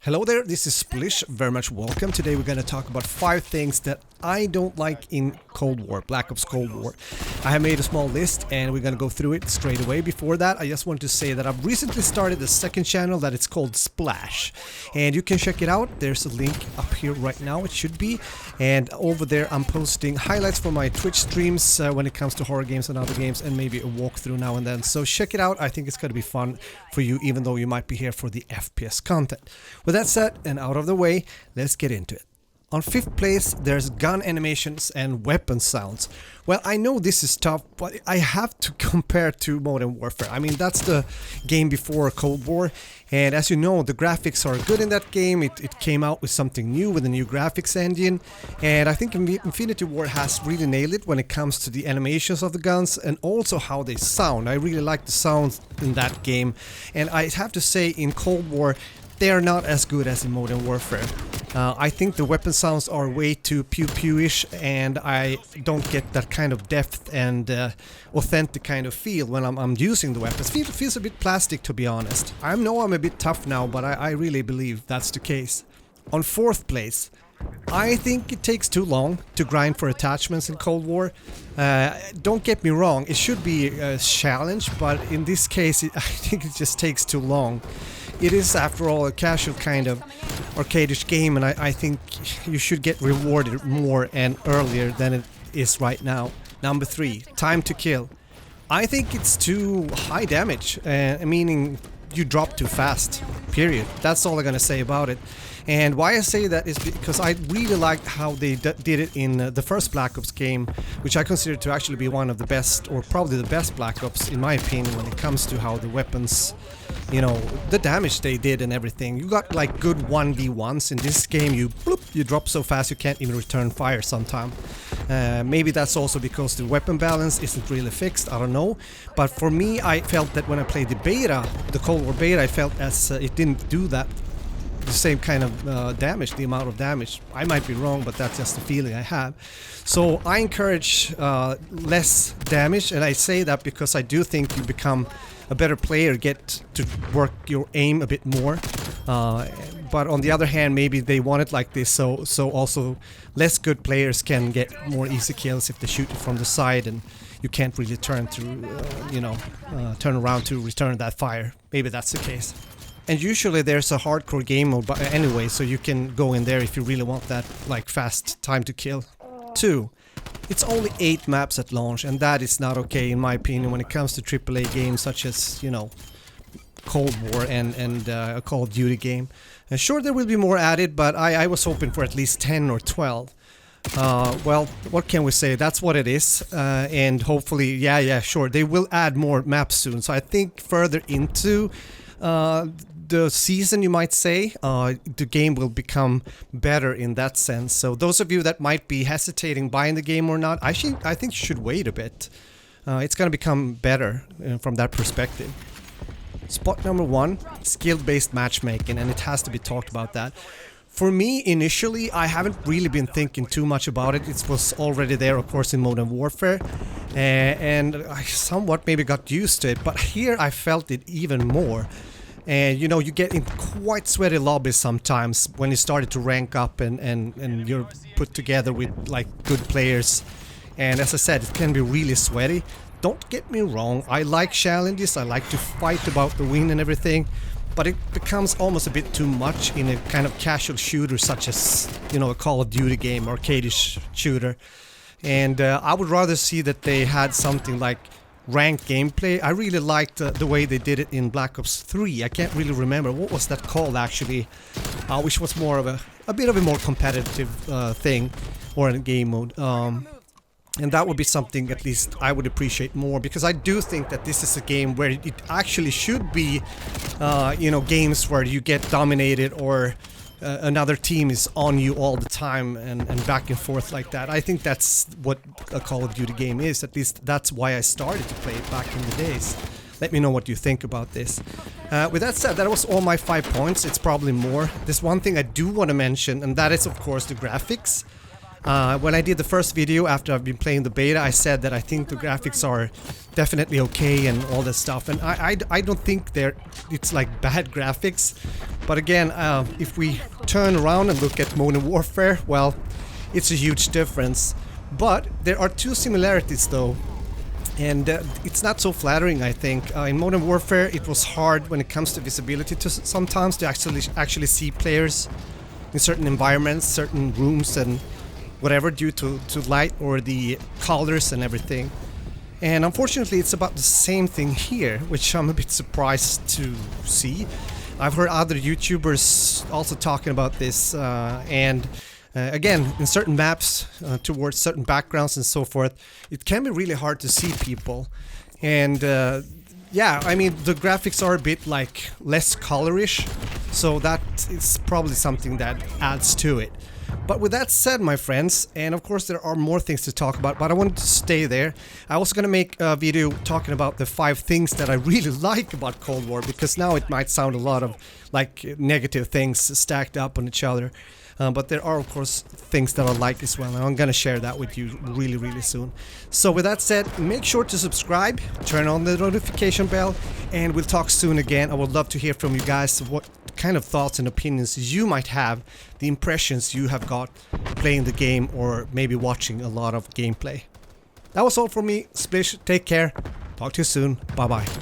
Hello there, this is Splish, very much welcome. Today we're going to talk about 5 things that I don't like in Cold War, Black Ops Cold War. I have made a small list and we're going to go through it straight away. Before that, I just want to say that I've recently started a second channel that it's called Splash. And you can check it out, there's a link up here right now, it should be. And over there I'm posting highlights from my Twitch streams when it comes to horror games and other games, and maybe a walkthrough now and then. So check it out, I think it's going to be fun for you, even though you might be here for the FPS content. With that said and out of the way, let's get into it. On 5th place, there's gun animations and weapon sounds. Well, I know this is tough, but I have to compare to Modern Warfare. I mean, that's the game before Cold War, and as you know, the graphics are good in that game. It came out with something new, with a new graphics engine, and I think Infinity Ward has really nailed it when it comes to the animations of the guns and also how they sound. I really like the sounds in that game, and I have to say, in Cold War, they are not as good as in Modern Warfare. I think the weapon sounds are way too pew-pew-ish, and I don't get that kind of depth and authentic kind of feel when I'm using the weapons. It feels a bit plastic, to be honest. I know I'm a bit tough now, but I really believe that's the case. On 4th place, I think it takes too long to grind for attachments in Cold War. Don't get me wrong, it should be a challenge, but in this case I think it just takes too long. It is, after all, a casual kind of arcadish game, and I think you should get rewarded more and earlier than it is right now. Number 3, time to kill. I think it's too high damage, meaning you drop too fast, period. That's all I'm gonna say about it. And why I say that is because I really liked how they did it in the first Black Ops game, which I consider to actually be one of the best, or probably the best Black Ops in my opinion, when it comes to how the weapons, you know, the damage they did and everything. You got like good 1v1s. In this game you drop so fast you can't even return fire sometime. Maybe that's also because the weapon balance isn't really fixed, I don't know. But for me, I felt that when I played the beta, the Cold War beta, I felt as it didn't do that the same kind of damage, the amount of damage. I might be wrong, but that's just the feeling I have. So I encourage less damage, and I say that because I do think you become a better player, get to work your aim a bit more. But on the other hand, maybe they want it like this, so also less good players can get more easy kills if they shoot it from the side and you can't really turn to, turn around to return that fire. Maybe that's the case. And usually there's a hardcore game mode anyway, so you can go in there if you really want that like fast time to kill. 2. It's only 8 maps at launch, and that is not okay in my opinion when it comes to AAA games such as, you know, Cold War and a Call of Duty game. Sure, there will be more added, but I was hoping for at least 10 or 12. Well, what can we say? That's what it is, and hopefully, yeah, sure, they will add more maps soon. So I think further into the season, you might say, the game will become better in that sense. So those of you that might be hesitating buying the game or not, I think you should wait a bit. It's gonna become better from that perspective. Spot number 1, skill-based matchmaking, and it has to be talked about that. For me, initially, I haven't really been thinking too much about it. It was already there, of course, in Modern Warfare, and I somewhat maybe got used to it, but here I felt it even more. And you know, you get in quite sweaty lobbies sometimes when you started to rank up and you're put together with like good players. And as I said, it can be really sweaty. Don't get me wrong, I like challenges, I like to fight about the win and everything, but it becomes almost a bit too much in a kind of casual shooter such as, you know, a Call of Duty game, arcadish shooter. And I would rather see that they had something like ranked gameplay. I really liked the way they did it in Black Ops 3. I can't really remember what was that called actually, which was more of a bit of a more competitive thing, or a game mode. And that would be something at least I would appreciate more, because I do think that this is a game where it actually should be, you know, games where you get dominated or another team is on you all the time and back and forth like that. I think that's what a Call of Duty game is. At least that's why I started to play it back in the days. Let me know what you think about this. With that said, that was all my 5 points. It's probably more. There's one thing I do want to mention, and that is of course the graphics. When I did the first video after I've been playing the beta, I said that I think the graphics are definitely okay and all this stuff, and I don't think it's like bad graphics. But again, if we turn around and look at Modern Warfare, well, it's a huge difference. But there are two similarities though, and it's not so flattering, I think. In Modern Warfare, it was hard when it comes to visibility sometimes to actually see players in certain environments, certain rooms and whatever, due to light or the colors and everything. And unfortunately it's about the same thing here, which I'm a bit surprised to see. I've heard other YouTubers also talking about this, and again, in certain maps, towards certain backgrounds and so forth, it can be really hard to see people. And yeah, I mean, the graphics are a bit like less colorish, so that is probably something that adds to it. But with that said, my friends, and of course there are more things to talk about, but I wanted to stay there. I was gonna make a video talking about the 5 things that I really like about Cold War, because now it might sound a lot of like negative things stacked up on each other. But there are of course things that I like as well, and I'm gonna share that with you really soon. So with that said, make sure to subscribe, turn on the notification bell, and we'll talk soon again. I would love to hear from you guys what kind of thoughts and opinions you might have, the impressions you have got playing the game or maybe watching a lot of gameplay. That was all from me, Splish. Take care. Talk to you soon. Bye bye.